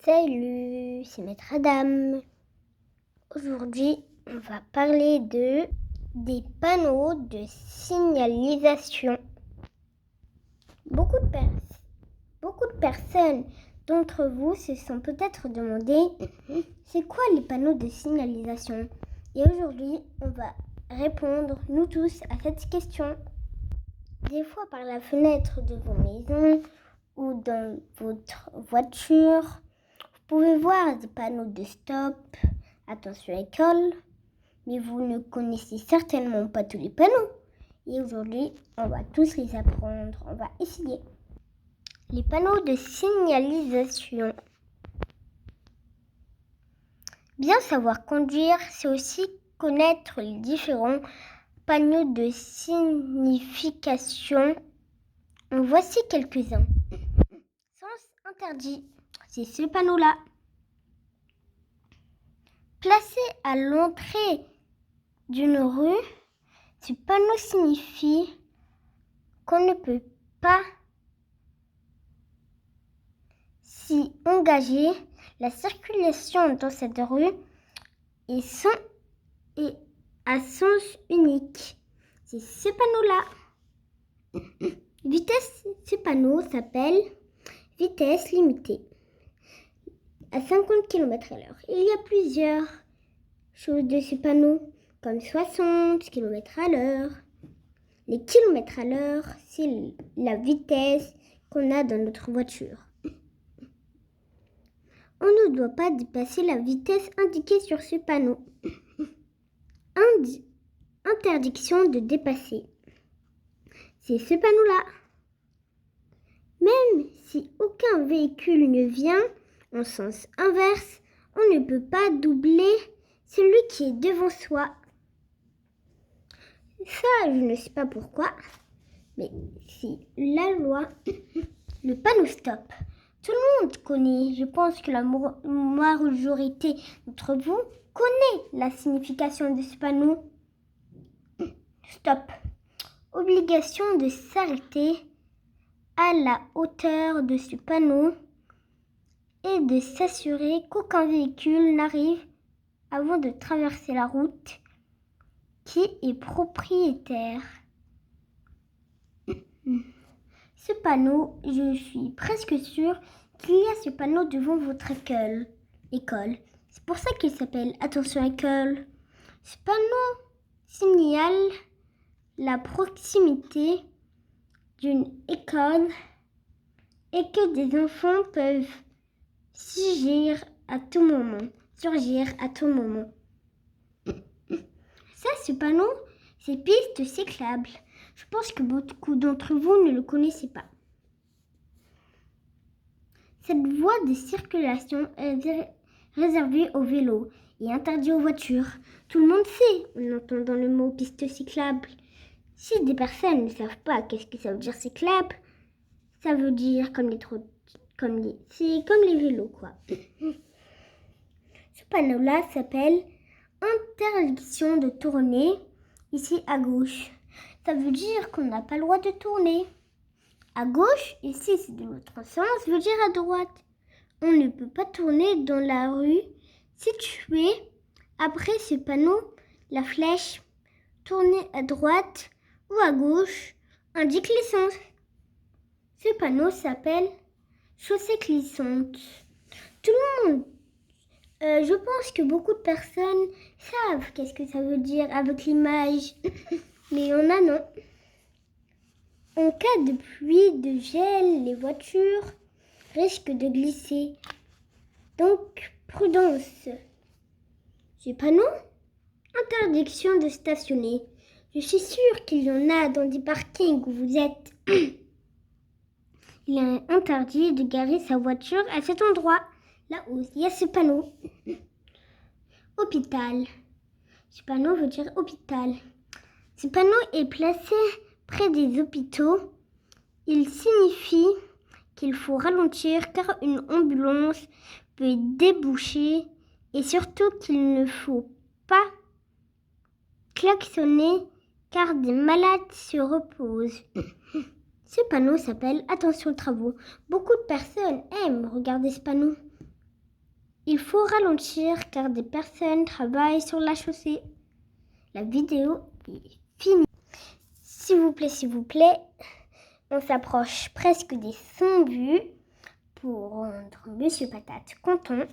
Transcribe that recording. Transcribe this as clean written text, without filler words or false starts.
Salut, c'est Maître Adam. Aujourd'hui, on va parler des panneaux de signalisation. Beaucoup de personnes d'entre vous se sont peut-être demandé c'est quoi les panneaux de signalisation? Et aujourd'hui, on va répondre, nous tous, à cette question. Des fois, par la fenêtre de vos maisons ou dans votre voiture, vous pouvez voir des panneaux de stop, attention école, mais vous ne connaissez certainement pas tous les panneaux. Et aujourd'hui, on va tous les apprendre, on va essayer. Les panneaux de signalisation. Bien savoir conduire, c'est aussi connaître les différents panneaux de signification. En voici quelques-uns. Sens interdit, c'est ce panneau-là. Placé à l'entrée d'une rue, ce panneau signifie qu'on ne peut pas s'y engager. La circulation dans cette rue est à sens unique. C'est ce panneau-là. Vitesse, ce panneau s'appelle vitesse limitée à 50 km/h. Il y a plusieurs choses de ce panneau, comme 60 km/h. Les kilomètres à l'heure, c'est la vitesse qu'on a dans notre voiture. On ne doit pas dépasser la vitesse indiquée sur ce panneau. Interdiction de dépasser. C'est ce panneau-là. Même si aucun véhicule ne vient en sens inverse, on ne peut pas doubler celui qui est devant soi. Ça, je ne sais pas pourquoi, mais c'est la loi. Le panneau stop. Tout le monde connaît. Je pense que la majorité d'entre vous connaît la signification de ce panneau. Stop. Obligation de s'arrêter à la hauteur de ce panneau et de s'assurer qu'aucun véhicule n'arrive avant de traverser la route qui est propriétaire. Ce panneau, je suis presque sûre qu'il y a ce panneau devant votre école. C'est pour ça qu'il s'appelle Attention école. Ce panneau signale la proximité d'une école et que des enfants peuvent surgir à tout moment. Ça, ce panneau, c'est piste cyclable. Je pense que beaucoup d'entre vous ne le connaissez pas. Cette voie de circulation est réservée aux vélos et interdite aux voitures. Tout le monde sait, en entendant le mot piste cyclable. Si des personnes ne savent pas qu'est-ce que ça veut dire cyclable, ça veut dire c'est comme les vélos, quoi. Ce panneau-là s'appelle interdiction de tourner, ici à gauche. Ça veut dire qu'on n'a pas le droit de tourner. À gauche, ici c'est de l'autre sens, veut dire à droite. On ne peut pas tourner dans la rue située après ce panneau. La flèche tourner à droite ou à gauche indique les sens. Ce panneau s'appelle chaussée glissante. Tout le monde, je pense que beaucoup de personnes savent qu'est-ce que ça veut dire avec l'image, mais il y en a non. En cas de pluie, de gel, les voitures risquent de glisser. Donc, prudence. Ce panneau, interdiction de stationner. Je suis sûre qu'il y en a dans des parkings où vous êtes. Il est interdit de garer sa voiture à cet endroit, là où il y a ce panneau. Hôpital. Ce panneau veut dire hôpital. Ce panneau est placé près des hôpitaux. Il signifie qu'il faut ralentir car une ambulance peut déboucher et surtout qu'il ne faut pas klaxonner car des malades se reposent. Ce panneau s'appelle Attention travaux. Beaucoup de personnes aiment regarder ce panneau. Il faut ralentir car des personnes travaillent sur la chaussée. La vidéo est finie. S'il vous plaît, on s'approche presque des 100 vues pour rendre Monsieur Patate content.